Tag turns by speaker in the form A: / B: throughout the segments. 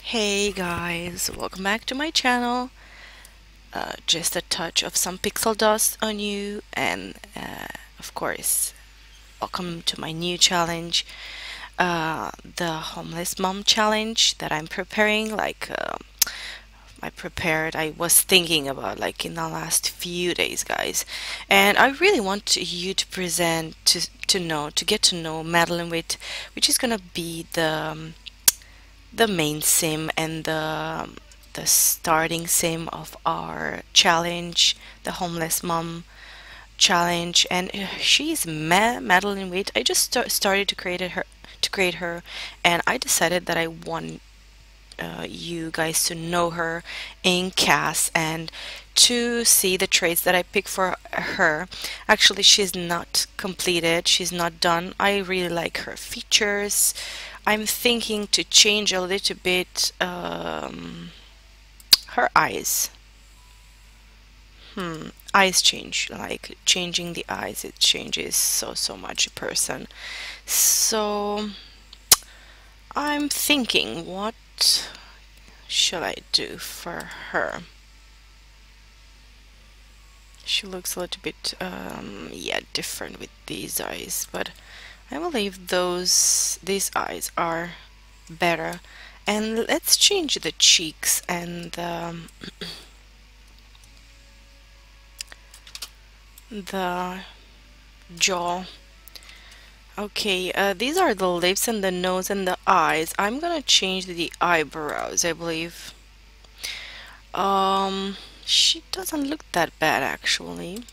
A: Hey guys, welcome back to my channel. Just a touch of some pixel dust on you, and of course, welcome to my new challenge, the homeless mom challenge that I'm preparing. I was thinking about like in the last few days, guys, and I really want you to present to get to know Madeline Witt, which is gonna be the main sim and the starting sim of our challenge, the homeless mom challenge. And she's Madeline Witt. I just started to create her, and I decided that I want you guys to know her in CAS and to see the traits that I pick for her. Actually, she's not completed, she's not done. I really like her features. I'm thinking to change a little bit her eyes. Eyes change, like changing the eyes, it changes so much a person. So I'm thinking, what shall I do for her? She looks a little bit, yeah, different with these eyes, but I believe these eyes are better. And let's change the cheeks and the jaw. Okay, these are the lips and the nose and the eyes. I'm gonna change the eyebrows, I believe. Um, she doesn't look that bad actually.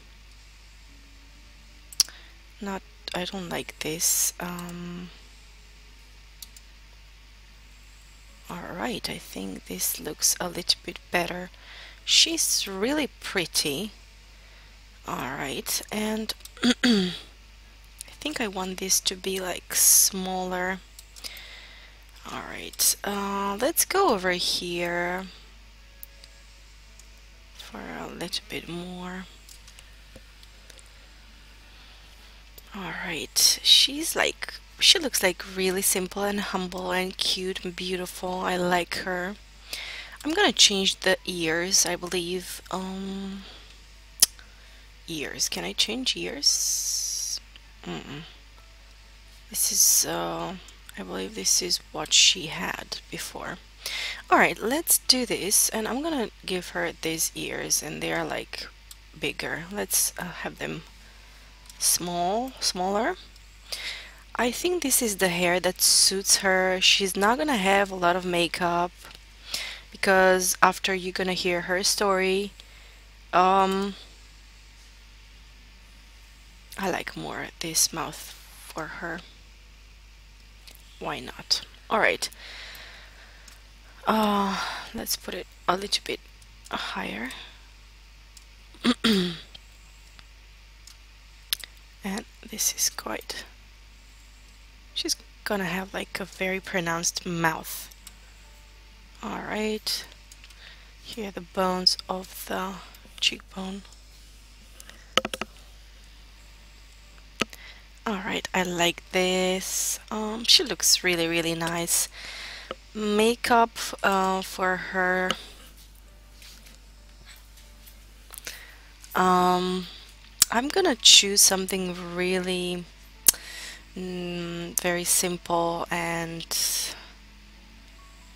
A: Not, I don't like this. Alright, I think this looks a little bit better. She's really pretty. Alright, and I think I want this to be like smaller. Alright, let's go over here for a little bit more. Alright, she looks like really simple and humble and cute and beautiful. I like her. I'm gonna change the ears, I believe. Ears. Can I change ears? This is, I believe this is what she had before. Alright, let's do this, and I'm gonna give her these ears, and they are like bigger. Let's have them smaller. I think this is the hair that suits her. She's not gonna have a lot of makeup because after you're gonna hear her story, I like more this mouth for her. Why not? Alright. Let's put it a little bit higher. And this is quite... She's gonna have like a very pronounced mouth. Alright. Here are the bones of the cheekbone. Alright, I like this. She looks really nice. Makeup for her. I'm gonna choose something really very simple and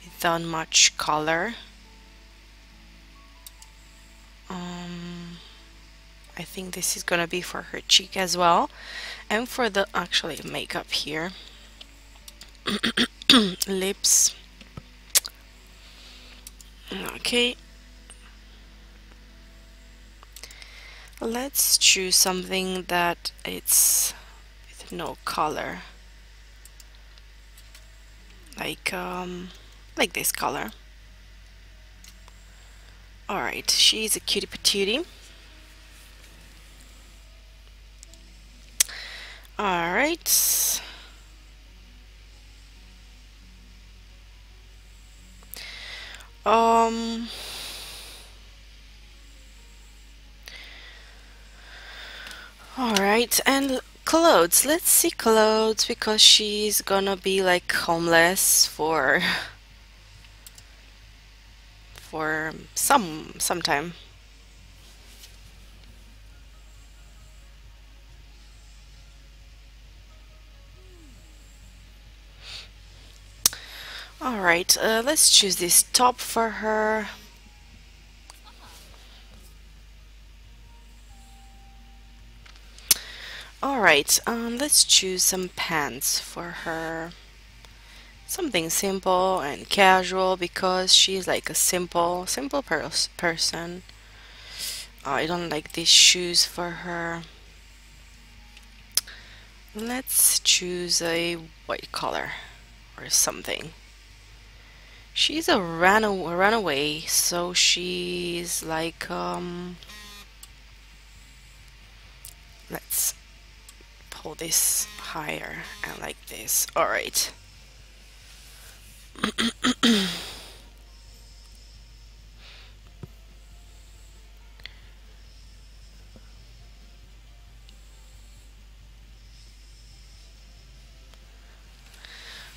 A: without much color. I think this is gonna be for her cheek as well, and for the actually makeup here. Lips. Okay, let's choose something that it's with no color, like this color. Alright, she's a cutie patootie. Alright. Alright, and clothes. Let's see clothes because she's gonna be like homeless for for some time. All right, let's choose this top for her. All right, let's choose some pants for her. Something simple and casual because she's like a simple person. I don't like these shoes for her. Let's choose a white color or something. She's a runaway, so she's like let's pull this higher and like this. All right.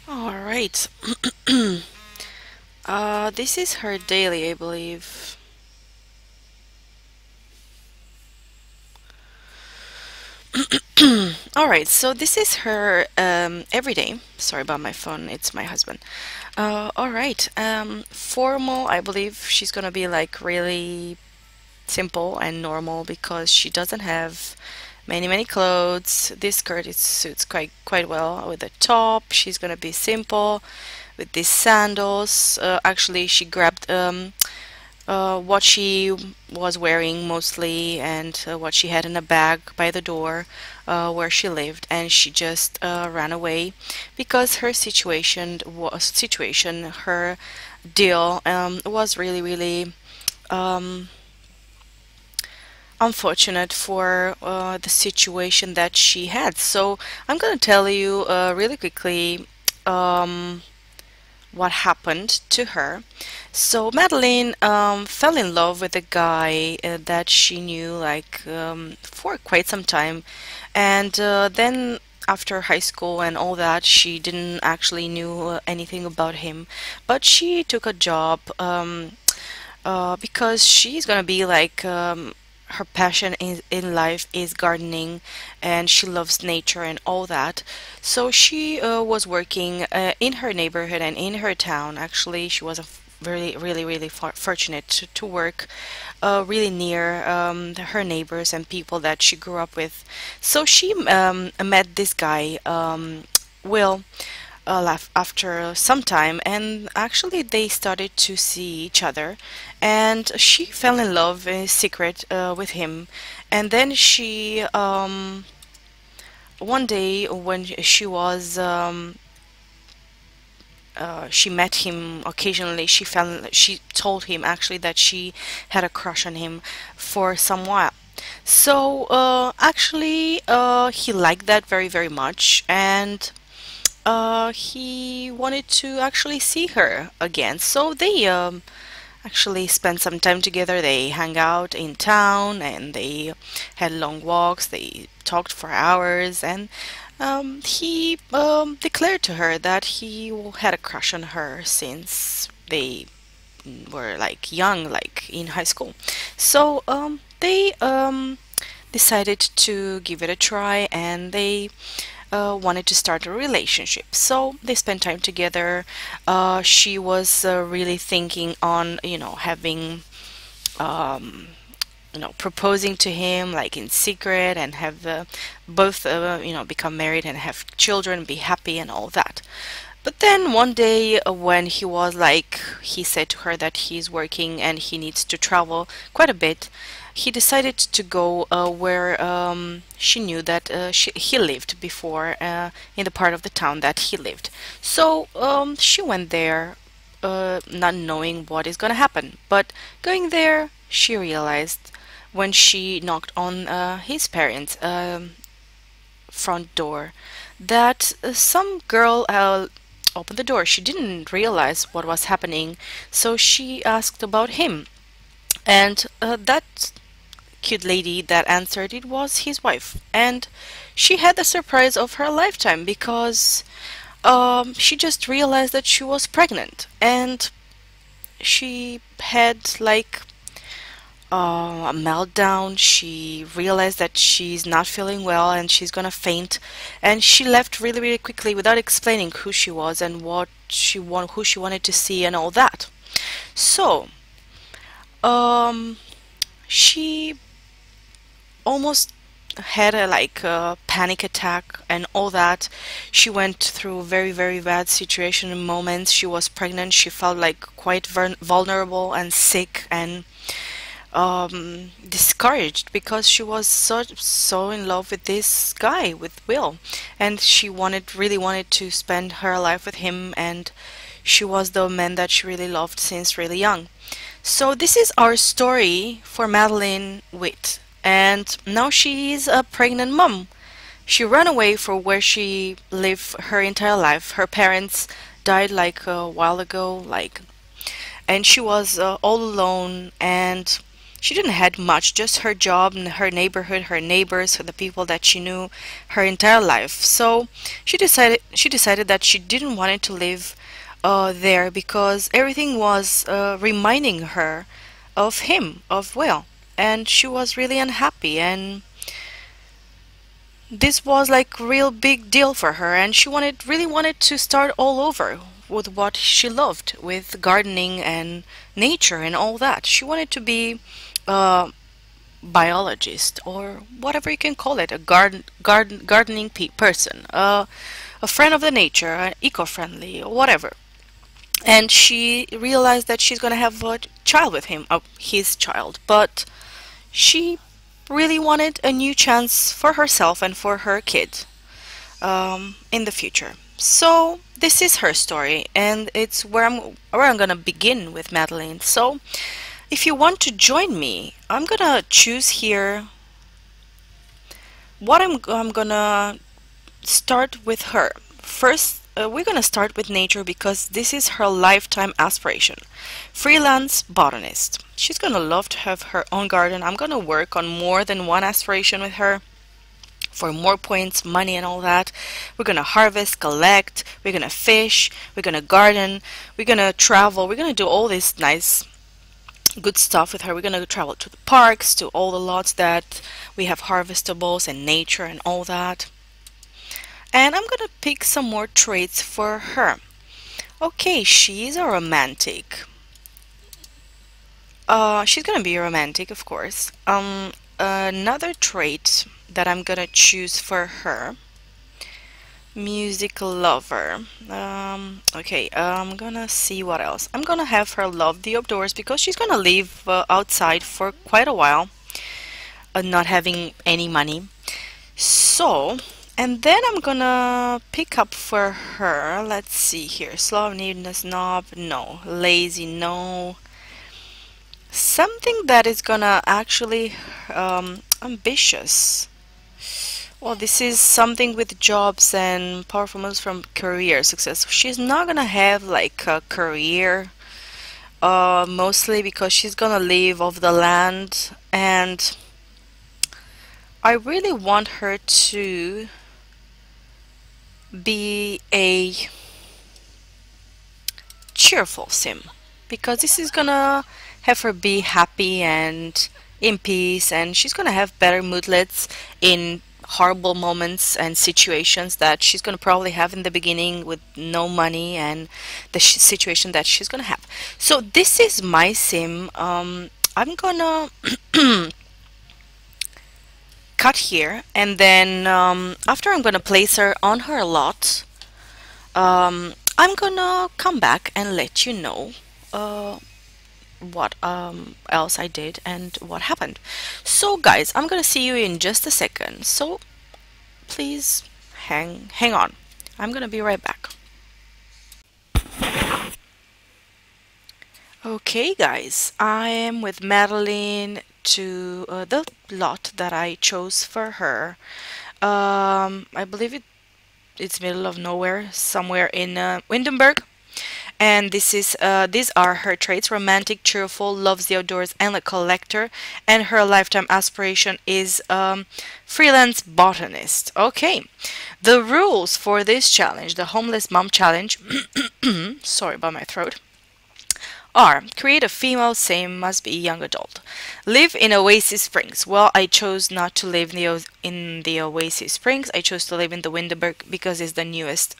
A: All right. This is her daily, I believe. All right, so this is her everyday. Sorry about my phone, it's my husband. All right, formal, I believe she's gonna be like really simple and normal because she doesn't have many clothes. This skirt it suits quite well with the top. She's gonna be simple with these sandals. Actually, she grabbed what she was wearing mostly and what she had in a bag by the door where she lived, and she just ran away because her deal was really um, unfortunate for the situation that she had. So I'm gonna tell you really quickly what happened to her. So Madeline fell in love with a guy that she knew like for quite some time, and then after high school and all that, she didn't actually knew anything about him, but she took a job because she's gonna be like her passion in life is gardening and she loves nature and all that. So she was working in her neighborhood and in her town. Actually, she was a really fortunate to work really near her neighbors and people that she grew up with. So she met this guy, Will, after some time, and actually they started to see each other, and she fell in love in secret with him. And then she one day when she met him occasionally, she told him actually that she had a crush on him for some while. So actually he liked that very much, and he wanted to actually see her again. So they actually spent some time together. They hung out in town and they had long walks. They talked for hours, and he declared to her that he had a crush on her since they were like young, like in high school. So they decided to give it a try, and they wanted to start a relationship. So they spent time together. She was really thinking on, having, proposing to him like in secret and have both, become married and have children, be happy and all that. But then one day when he said to her that he's working and he needs to travel quite a bit, he decided to go where she knew that he lived before, in the part of the town that he lived. So she went there, not knowing what is going to happen. But going there, she realized when she knocked on his parents' front door that some girl opened the door. She didn't realize what was happening, so she asked about him. And that cute lady that answered, it was his wife. And she had the surprise of her lifetime because she just realized that she was pregnant. And she had like a meltdown. She realized that she's not feeling well and she's gonna faint, and she left really, really quickly without explaining who she was and who she wanted to see and all that. So, um, she almost had a like a panic attack and all that. She went through very, very bad situation and moments. She was pregnant. She felt like quite vulnerable and sick and discouraged because she was so in love with this guy, with Will, and she really wanted to spend her life with him, and she was the man that she really loved since really young. So this is our story for Madeline Witt, and now she is a pregnant mom. She ran away from where she lived her entire life. Her parents died like a while ago, and she was all alone, and she didn't had much, just her job and her neighborhood, her neighbors, the people that she knew her entire life. So she decided that she didn't want to live there because everything was reminding her of him, of Will, and she was really unhappy, and this was like real big deal for her, and she really wanted to start all over with what she loved, with gardening and nature and all that. She wanted to be a biologist, or whatever you can call it, a gardening person, a friend of the nature, eco-friendly, or whatever. And she realized that she's gonna have a child with him, his child, but she really wanted a new chance for herself and for her kid in the future. So this is her story, and it's where I'm gonna begin with Madeline. So if you want to join me, I'm gonna choose here what I'm gonna start with her. First, we're gonna start with nature because this is her lifetime aspiration. Freelance botanist. She's gonna love to have her own garden. I'm gonna work on more than one aspiration with her for more points, money, and all that. We're gonna harvest, collect, we're gonna fish, we're gonna garden, we're gonna travel, we're gonna do all this nice good stuff with her. We're gonna travel to the parks, to all the lots that we have harvestables and nature and all that. And I'm gonna pick some more traits for her. Okay, she's a romantic. She's gonna be a romantic, of course. Another trait that I'm gonna choose for her, music lover. Okay, I'm gonna see what else. I'm gonna have her love the outdoors because she's gonna live outside for quite a while, not having any money. So, and then I'm gonna pick up for her, let's see here, slow, needness, snob, no, lazy, no, something that is gonna actually ambitious. Well, this is something with jobs and performance from career success. She's not gonna have like a career, mostly because she's gonna live off the land, and I really want her to be a cheerful sim, because this is gonna have her be happy and in peace, and she's gonna have better moodlets in horrible moments and situations that she's gonna probably have in the beginning with no money and the situation that she's gonna have. So this is my sim. I'm gonna cut here, and then after I'm gonna place her on her lot, I'm gonna come back and let you know what else I did and what happened. So guys, I'm gonna see you in just a second, so please hang on. I'm gonna be right back. Okay guys, I am with Madeline to the lot that I chose for her. I believe it's middle of nowhere, somewhere in Windenburg. And these are her traits: romantic, cheerful, loves the outdoors, and a collector. And her lifetime aspiration is freelance botanist. Okay, the rules for this challenge, the Homeless Mom Challenge, sorry about my throat, are create a female, same, must be young adult. Live in Oasis Springs. Well, I chose not to live in the Oasis Springs. I chose to live in the Windenburg because it's the newest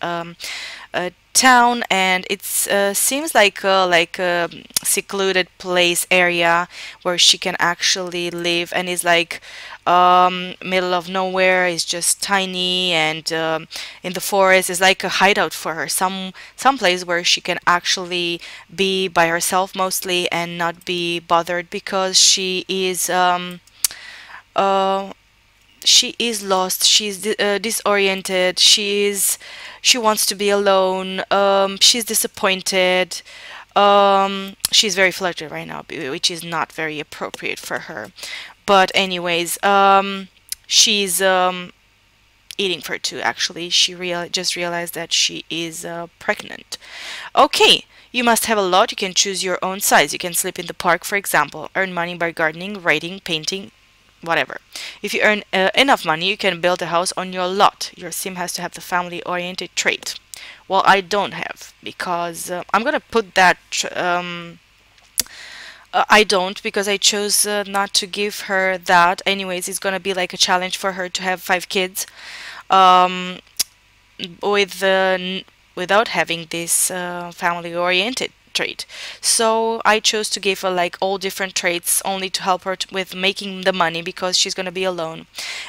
A: town, and it's seems like a secluded place area where she can actually live, and it's like middle of nowhere. It's just tiny, and in the forest is like a hideout for her. Some place where she can actually be by herself mostly and not be bothered, because uh, she is lost, she's disoriented, she wants to be alone, she's disappointed, she's very flirty right now, which is not very appropriate for her. But anyways, she's eating for two. Actually, she just realized that she is pregnant. Okay, you must have a lot. You can choose your own size. You can sleep in the park, for example. Earn money by gardening, writing, painting, whatever. If you earn enough money, you can build a house on your lot. Your sim has to have the family-oriented trait. Well, I don't have, because I'm gonna put that I don't, because I chose not to give her that. Anyways, it's gonna be like a challenge for her to have 5 kids um, with without having this family-oriented trait. So I chose to give her like all different traits only to help her with making the money, because she's gonna be alone,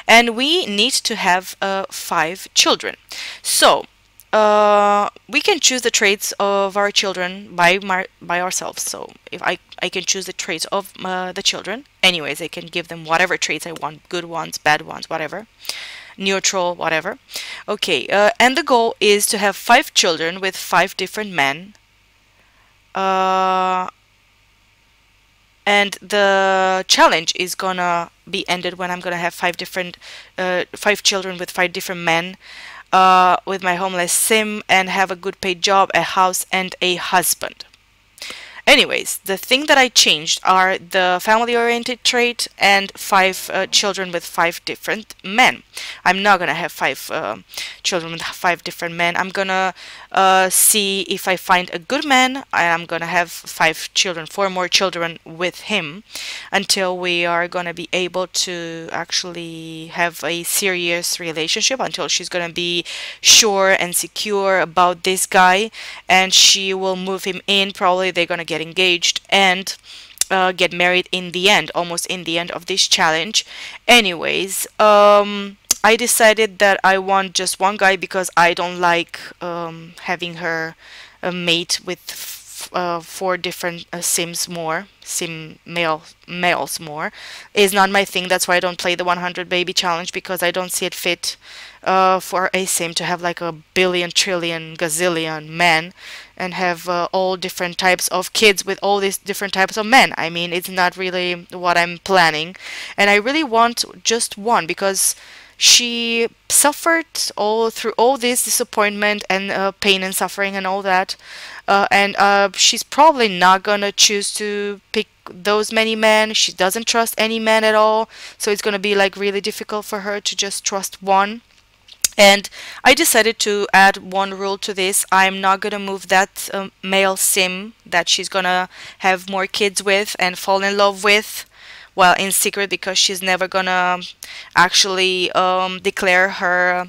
A: and we need to have 5 children. So we can choose the traits of our children by ourselves. So if I can choose the traits of the children. Anyways, I can give them whatever traits I want, good ones, bad ones, whatever, neutral, whatever. Okay, and the goal is to have 5 children with 5 different men. Uh, and the challenge is gonna be ended when I'm gonna have 5 children with 5 different men, with my homeless sim, and have a good paid job, a house, and a husband. Anyways, the thing that I changed are the family-oriented trait and 5 children with 5 different men. I'm not gonna have 5 children with 5 different men. I'm gonna see if I find a good man, and I'm gonna have 5 children, 4 more children with him, until we are gonna be able to actually have a serious relationship, until she's gonna be sure and secure about this guy, and she will move him in. Probably they're gonna get engaged and get married in the end, almost in the end of this challenge. Anyways, I decided that I want just one guy, because I don't like having her mate with 4 different males more. Is not my thing. That's why I don't play the 100 baby challenge, because I don't see it fit for a sim to have like a billion, trillion, gazillion men, and have all different types of kids with all these different types of men. I mean, it's not really what I'm planning, and I really want just one, because she suffered all through all this disappointment and pain and suffering and all that, and she's probably not gonna choose to pick those many men. She doesn't trust any man at all, so it's gonna be like really difficult for her to just trust one. And I decided to add one rule to this. I'm not gonna move that male sim that she's gonna have more kids with and fall in love with, well, in secret, because she's never gonna actually declare her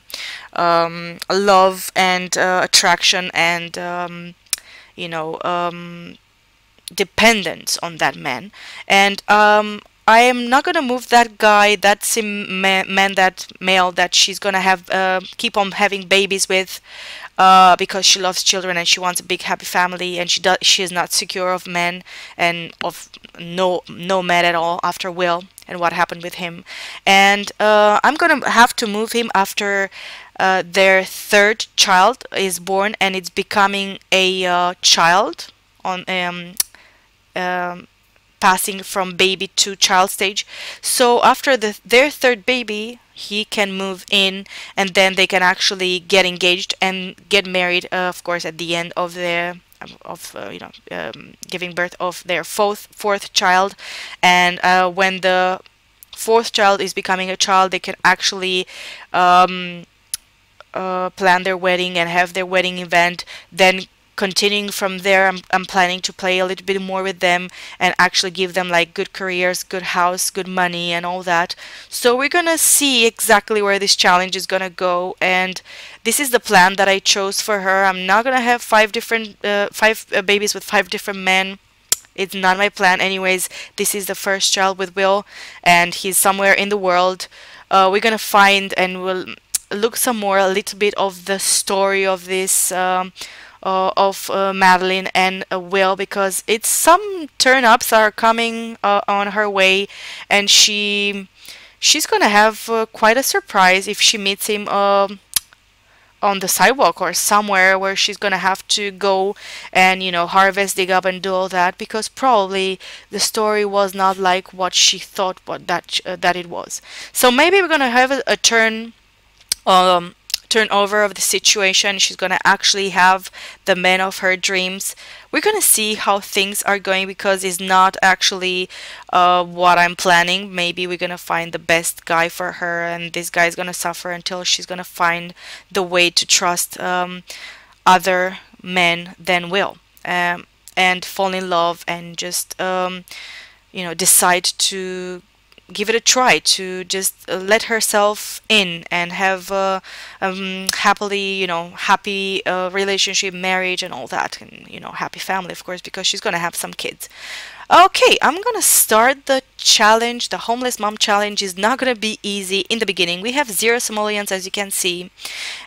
A: love and attraction and dependence on that man. And I am not gonna move that guy, that man, that male that she's gonna have keep on having babies with, because she loves children and she wants a big happy family, and she is not secure of men and of no man at all after Will and what happened with him. And I'm gonna have to move him after their 3rd child is born, and it's becoming a child on passing from baby to child stage. So after their 3rd baby, he can move in, and then they can actually get engaged and get married, of course, at the end of their giving birth of their fourth child. And when the 4th child is becoming a child, they can actually plan their wedding and have their wedding event, then continuing from there, I'm planning to play a little bit more with them and actually give them like good careers, good house, good money and all that. So we're gonna see exactly where this challenge is gonna go, and this is the plan that I chose for her. I'm not gonna have five babies with five different men. It's not my plan anyways. This is the first child with Will, and he's somewhere in the world. We're gonna find and we'll look some more, a little bit of the story of this of Madeline and Will, because it's some turn-ups are coming on her way, and she's gonna have quite a surprise if she meets him on the sidewalk or somewhere where she's gonna have to go and harvest, dig up and do all that, because probably the story was not like what she thought that it was. So maybe we're gonna have a um, turnover of the situation. She's gonna actually have the man of her dreams. We're gonna see how things are going, because it's not actually what I'm planning. Maybe we're gonna find the best guy for her, and this guy is gonna suffer until she's gonna find the way to trust other men than Will, and fall in love and just decide to give it a try, to just let herself in and have happy relationship, marriage and all that, and happy family, of course, because she's gonna have some kids. Okay, I'm gonna start the challenge. The homeless mom challenge is not gonna be easy in the beginning. We have 0 simoleons, as you can see,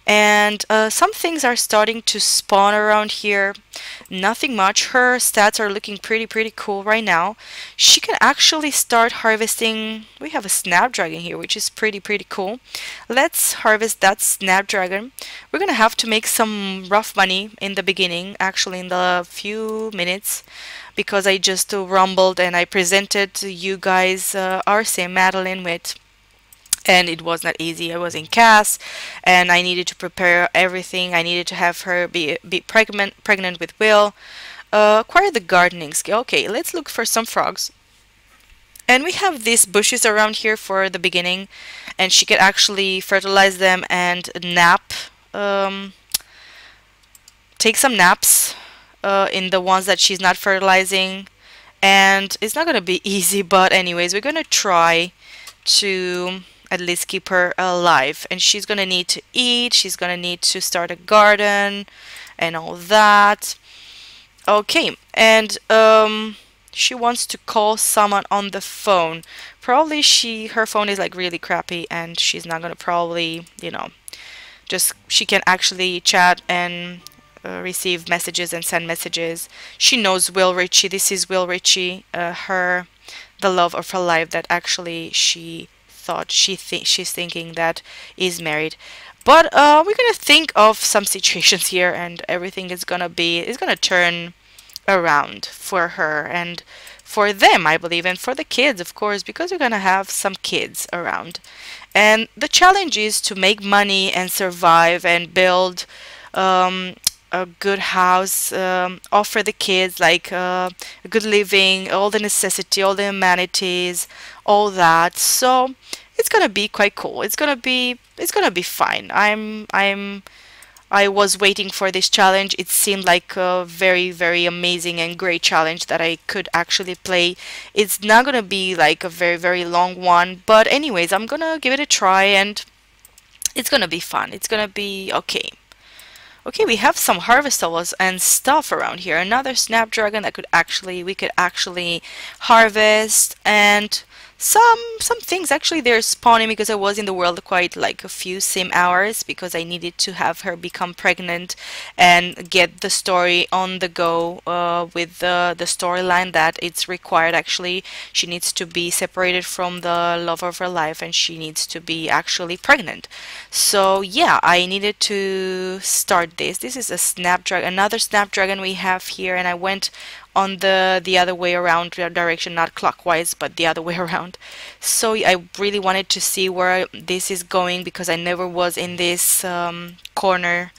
A: and some things are starting to spawn around here. Nothing much. Her stats are looking pretty cool right now. She can actually start harvesting. We have a snapdragon here, which is pretty cool. Let's harvest that snapdragon. We're gonna have to make some rough money in the beginning, actually in the few minutes, because I just rumbled and I presented you guys RC Madeline with, and it was not easy. I was in CAS and I needed to prepare everything. I needed to have her be pregnant with Will, acquire the gardening skill. Okay, let's look for some frogs. And we have these bushes around here for the beginning, and she can actually fertilize them and nap, take some naps in the ones that she's not fertilizing. And it's not gonna be easy, but anyways, we're gonna try to at least keep her alive. And she's gonna need to eat, she's gonna need to start a garden and all that. Okay, and she wants to call someone on the phone. Probably her phone is like really crappy, and she's not gonna probably, just she can actually chat and receive messages and send messages. She knows Will Ritchie. This is Will Ritchie, the love of her life, that actually she thought she's thinking that is married. But we're gonna think of some situations here, and everything is gonna turn around for her and for them, I believe, and for the kids, of course, because we're gonna have some kids around. And the challenge is to make money and survive and build a good house, offer the kids like a good living, all the necessity, all the amenities, all that. So it's gonna be quite cool. It's gonna be fine. I was waiting for this challenge. It seemed like a very amazing and great challenge that I could actually play. It's not gonna be like a very long one, but anyways, I'm gonna give it a try, and it's gonna be fun. It's gonna be okay. Okay, we have some harvestables and stuff around here. Another snapdragon that we could actually harvest, and some things actually they're spawning because I was in the world quite like a few sim hours, because I needed to have her become pregnant and get the story on the go with the storyline that it's required. Actually, she needs to be separated from the love of her life, and she needs to be actually pregnant. So yeah, I needed to start this. This is a snapdragon, another snapdragon we have here, and I went on the other way around direction, not clockwise, but the other way around. So I really wanted to see where this is going, because I never was in this corner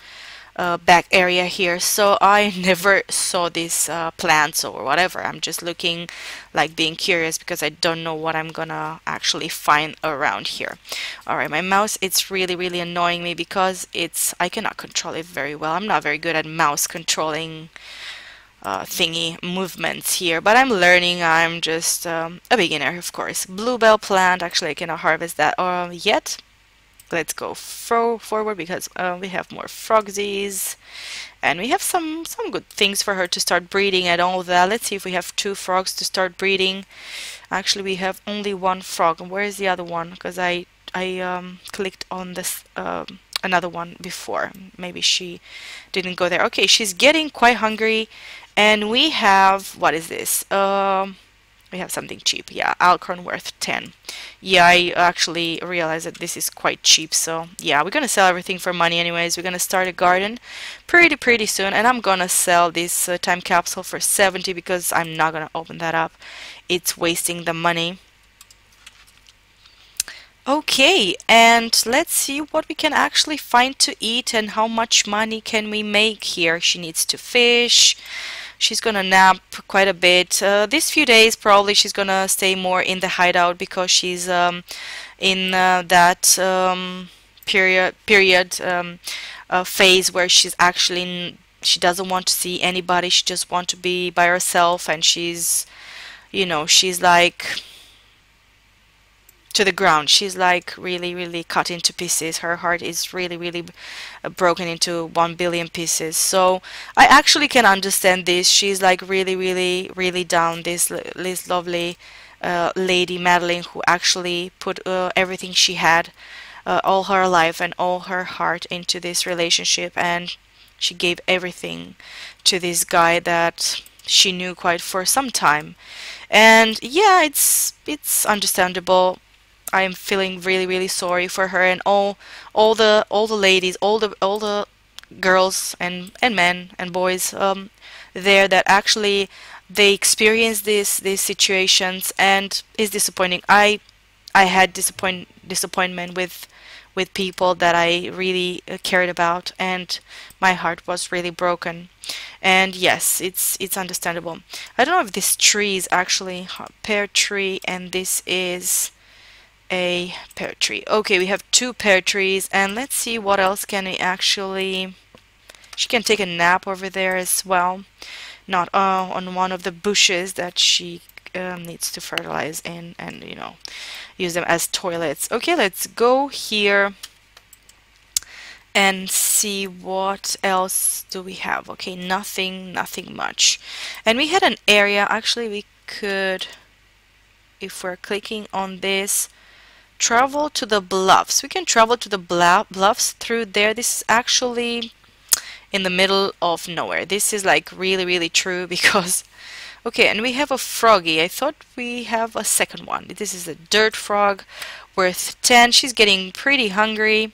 A: back area here, so I never saw these plants or whatever. I'm just looking, like being curious, because I don't know what I'm gonna actually find around here. Alright, my mouse, it's really annoying me because I cannot control it very well. I'm not very good at mouse controlling thingy movements here, but I'm learning. I'm just a beginner, of course. Bluebell plant, actually I cannot harvest that yet. Let's go forward because we have more frogsies, and we have some good things for her to start breeding and all that. Let's see if we have 2 frogs to start breeding. Actually, we have only 1 frog. Where is the other one? Because I clicked on this another one before. Maybe she didn't go there. Okay, she's getting quite hungry, and we have, what is this? We have something cheap. Yeah, Alcorn worth 10. Yeah, I actually realized that this is quite cheap, so yeah, we're gonna sell everything for money anyways. We're gonna start a garden pretty soon, and I'm gonna sell this time capsule for 70 because I'm not gonna open that up. It's wasting the money. Okay, and let's see what we can actually find to eat and how much money can we make here. She needs to fish. She's gonna nap quite a bit. These few days probably she's gonna stay more in the hideout because she's in that period phase where she's actually she doesn't want to see anybody. She just wants to be by herself, and she's, you know, she's like to the ground. She's like really cut into pieces. Her heart is really broken into 1 billion pieces. So I actually can understand this. She's like really down. This lovely lady Madeline, who actually put everything she had, all her life and all her heart into this relationship, and she gave everything to this guy that she knew quite for some time. And yeah, it's understandable. I am feeling really sorry for her and all the ladies, all the girls and men and boys there that actually they experience these situations, and it's disappointing. I had disappointment with people that I really cared about, and my heart was really broken. And yes, it's understandable. I don't know if this tree is actually a pear tree, and this is a pear tree. Okay, we have 2 pear trees, and let's see what else can we actually. She can take a nap over there as well, not on one of the bushes that she needs to fertilize in, and you know, use them as toilets. Okay, let's go here and see what else do we have. Okay, nothing much. And we had an area, actually we could, if we're clicking on this, travel to the bluffs. We can travel to the bluffs through there. This is actually in the middle of nowhere. This is like really true because okay, and we have a froggy. I thought we have a second one. This is a dirt frog worth 10. She's getting pretty hungry.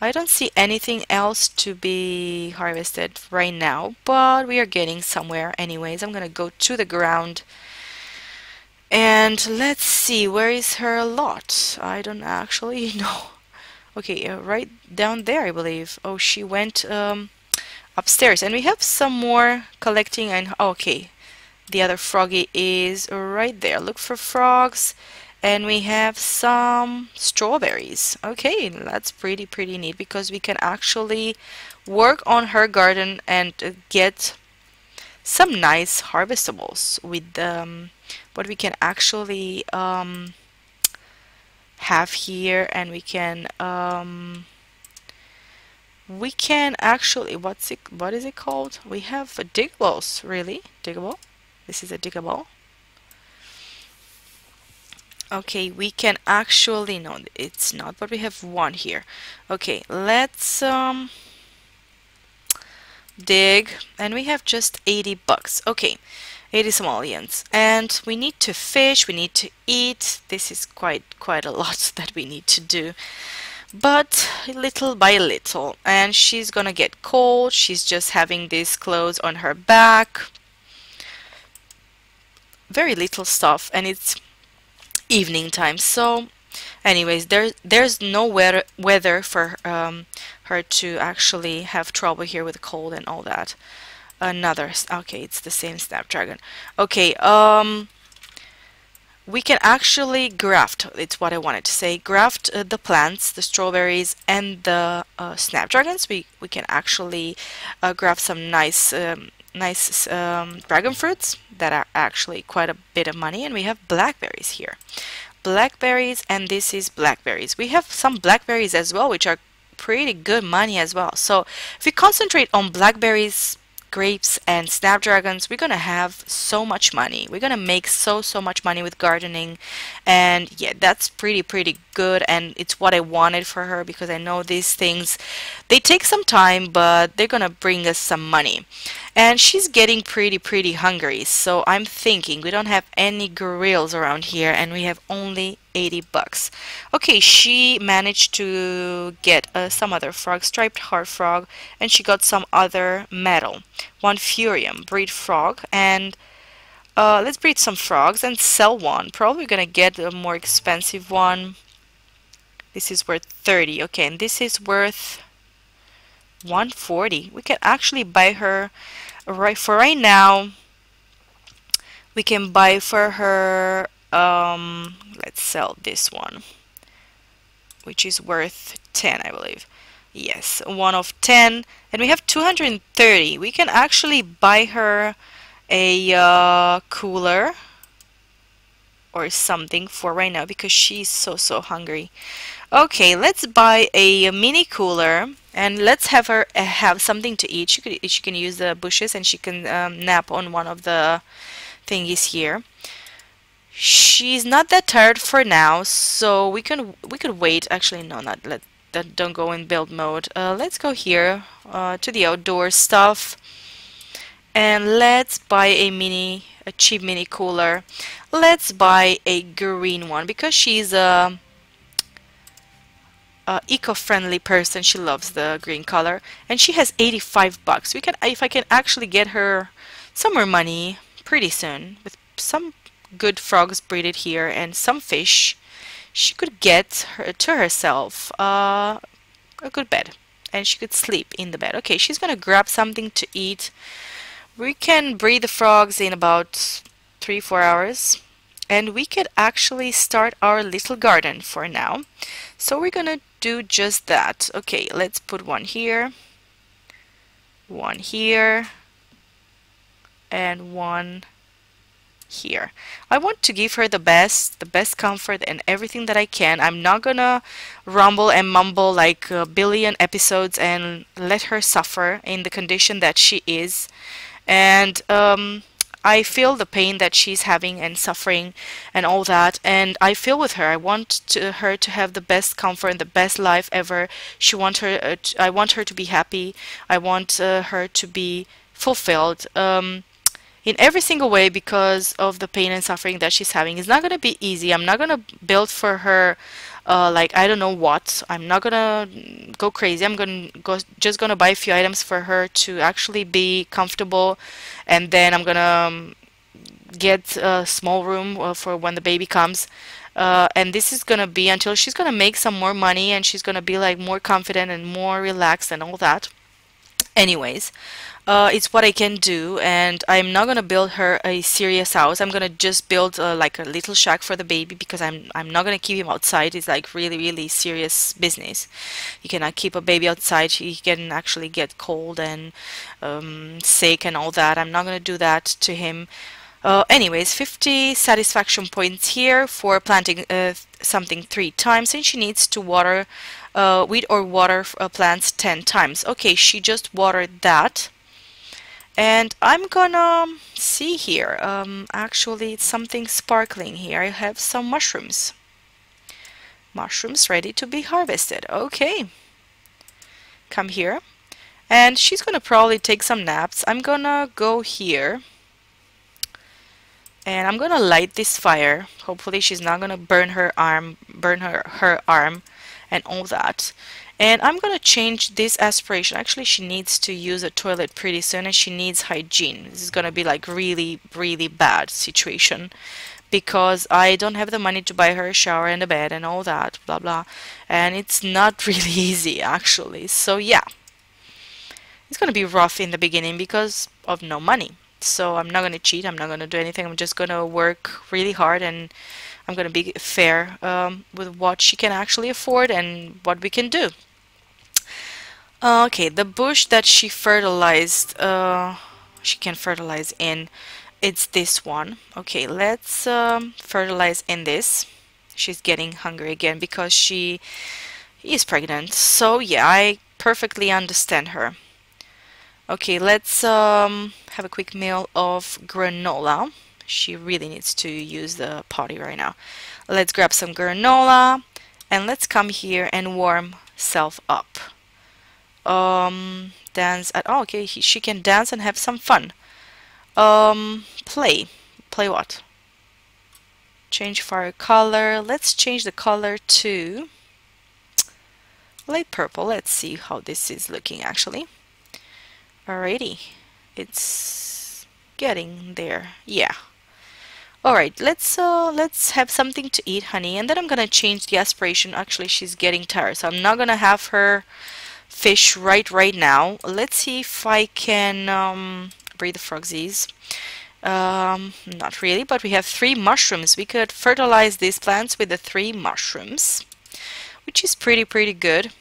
A: I don't see anything else to be harvested right now, but we are getting somewhere anyways. I'm gonna go to the ground. And let's see, where is her lot? I don't actually know. Okay, right down there, I believe. Oh, she went upstairs. And we have some more collecting. And okay, the other froggy is right there. Look for frogs. And we have some strawberries. Okay, that's pretty neat because we can actually work on her garden and get some nice harvestables with what we can actually have here. And we can actually, what is it called? We have diggables. Really, diggable. This is a diggable. Okay, we can actually, no, it's not, but we have one here. Okay, let's dig, and we have just 80 bucks. Okay, 80 simoleons, and we need to fish, we need to eat. This is quite a lot that we need to do, but little by little. And she's gonna get cold. She's just having these clothes on her back, very little stuff, and it's evening time. So anyways, there's no weather for her to actually have trouble here with the cold and all that. Another, okay, it's the same Snapdragon. Okay, we can actually graft, it's what I wanted to say, graft the plants, the strawberries and the snapdragons. We can actually graft some nice dragon fruits that are actually quite a bit of money, and we have blackberries here. Blackberries, and this is blackberries. We have some blackberries as well, which are pretty good money as well. So if we concentrate on blackberries, grapes and snapdragons, we're gonna have so much money. We're gonna make so much money with gardening, and yeah, that's pretty good, and it's what I wanted for her, because I know these things, they take some time, but they're gonna bring us some money. And she's getting pretty hungry, so I'm thinking we don't have any grills around here, and we have only 80 bucks. Okay, she managed to get some other frog, striped heart frog, and she got some other metal. One furium, breed frog, and let's breed some frogs and sell one. Probably gonna get a more expensive one. This is worth 30. Okay, and this is worth 140. We can actually buy her right now. We can buy for her, let's sell this one, which is worth 10, I believe. Yes, one of 10, and we have 230. We can actually buy her a cooler or something for right now, because she's so hungry. Okay, let's buy a mini cooler, and let's have her have something to eat. She can use the bushes, and she can nap on one of the thingies here. She's not that tired for now, so we could wait. Actually, no, not let that. Don't go in build mode. Let's go here to the outdoor stuff, and let's buy a cheap mini cooler. Let's buy a green one, because she's a eco-friendly person. She loves the green color, and she has 85 bucks. We can, if I can actually get her some more money pretty soon with some good frogs breeded here and some fish, she could get her to herself a good bed, and she could sleep in the bed. Okay, she's gonna grab something to eat. We can breed the frogs in about 3-4 hours, and we could actually start our little garden for now. So we're gonna do just that. Okay, let's put one here, and one here. I want to give her the best comfort and everything that I can. I'm not gonna rumble and mumble like a billion episodes and let her suffer in the condition that she is. And I feel the pain that she's having and suffering and all that, and I feel with her. I want her to have the best comfort and the best life ever. I want her to be happy. I want her to be fulfilled in every single way, because of the pain and suffering that she's having. It's not gonna be easy. I'm not gonna build for her like I don't know what. I'm not gonna go crazy. I'm just gonna buy a few items for her to actually be comfortable, and then I'm gonna get a small room for when the baby comes. And this is gonna be until she's gonna make some more money, and she's gonna be like more confident and more relaxed and all that. Anyways, it's what I can do, and I'm not gonna build her a serious house. I'm gonna just build like a little shack for the baby, because I'm not gonna keep him outside. It's like really serious business. You cannot keep a baby outside. He can actually get cold and sick and all that. I'm not gonna do that to him. Anyways, 50 satisfaction points here for planting something 3 times, and she needs to water weed or water plants 10 times. Okay, she just watered that. And I'm gonna see here, actually it's something sparkling here. I have some mushrooms. Mushrooms ready to be harvested. Okay. Come here. And she's gonna probably take some naps. I'm gonna go here. And I'm gonna light this fire. Hopefully she's not gonna burn her arm, her arm. and all that. And I'm gonna change this aspiration. Actually, she needs to use a toilet pretty soon, and she needs hygiene. This is gonna be like really, really bad situation because I don't have the money to buy her a shower and a bed and all that, blah blah. And it's not really easy actually. So yeah, it's gonna be rough in the beginning because of no money. So I'm not gonna cheat, I'm not gonna do anything, I'm just gonna work really hard, and I'm gonna be fair with what she can actually afford and what we can do. Okay, the bush that she fertilized, she can fertilize in, it's this one. Okay, let's fertilize in this. She's getting hungry again because she is pregnant. So yeah, I perfectly understand her. Okay, let's have a quick meal of granola. She really needs to use the potty right now. Let's grab some granola and let's come here and warm self up. Dance at, oh, okay, she can dance and have some fun. Play what? Change fire color. Let's change the color to light purple. Let's see how this is looking actually. Alrighty, it's getting there. Yeah. Alright, let's have something to eat, honey, and then I'm gonna change the aspiration. Actually, she's getting tired, so I'm not gonna have her fish right now. Let's see if I can breed the frogsies. Not really, but we have 3 mushrooms. We could fertilize these plants with the 3 mushrooms, which is pretty good,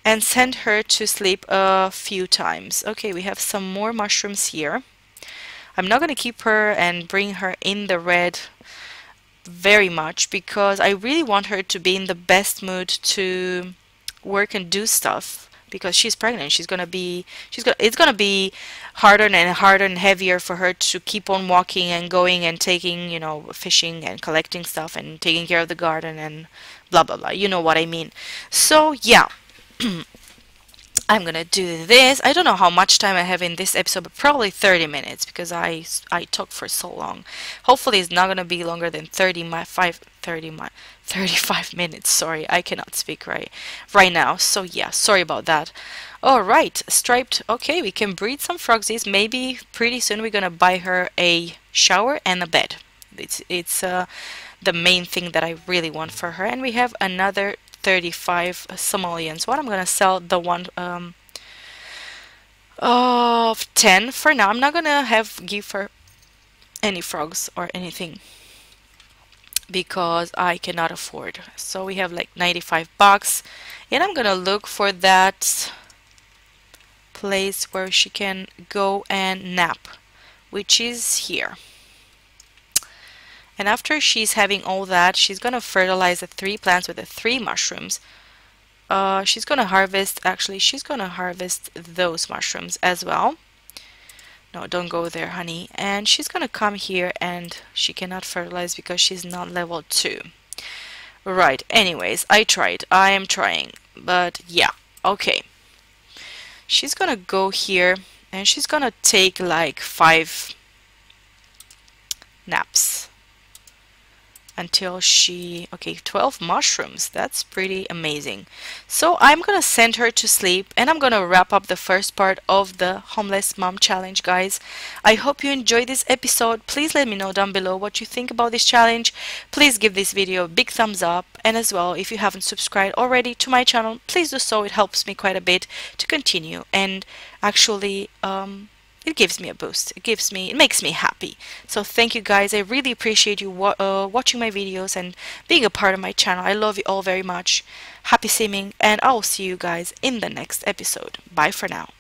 A: and send her to sleep a few times. Okay, we have some more mushrooms here. I'm not going to keep her and bring her in the red very much because I really want her to be in the best mood to work and do stuff, because she's pregnant. It's gonna be harder and heavier for her to keep on walking and going and taking, you know, fishing and collecting stuff and taking care of the garden and blah blah blah. You know what I mean. So yeah. I'm gonna do this. I don't know how much time I have in this episode, but probably 30 minutes because I talk for so long. Hopefully it's not gonna be longer than 35 minutes. Sorry, I cannot speak right now. So yeah, sorry about that. All right, striped. Okay, we can breed some frogsies. Maybe pretty soon we're gonna buy her a shower and a bed. It's the main thing that I really want for her. And we have another 35 simoleons. What I'm gonna sell the one of 10 for now. I'm not gonna give her any frogs or anything because I cannot afford. So we have like 95 bucks, and I'm gonna look for that place where she can go and nap, which is here. And after she's having all that, she's gonna fertilize the 3 plants with the 3 mushrooms. She's gonna harvest those mushrooms as well. No, don't go there, honey. And she's gonna come here, and she cannot fertilize because she's not level 2. Right, anyways, I am trying, but yeah, okay. She's gonna go here, and she's gonna take like 5 naps until she, okay, 12 mushrooms. That's pretty amazing. So I'm gonna send her to sleep, and I'm gonna wrap up the first part of the Homeless Mom Challenge, guys. I hope you enjoyed this episode. Please let me know down below what you think about this challenge. Please give this video a big thumbs up, and as well, if you haven't subscribed already to my channel, please do so. It helps me quite a bit to continue, and actually it gives me a boost. It makes me happy. So thank you, guys. I really appreciate you watching my videos and being a part of my channel. I love you all very much. Happy simming, and I will see you guys in the next episode. Bye for now.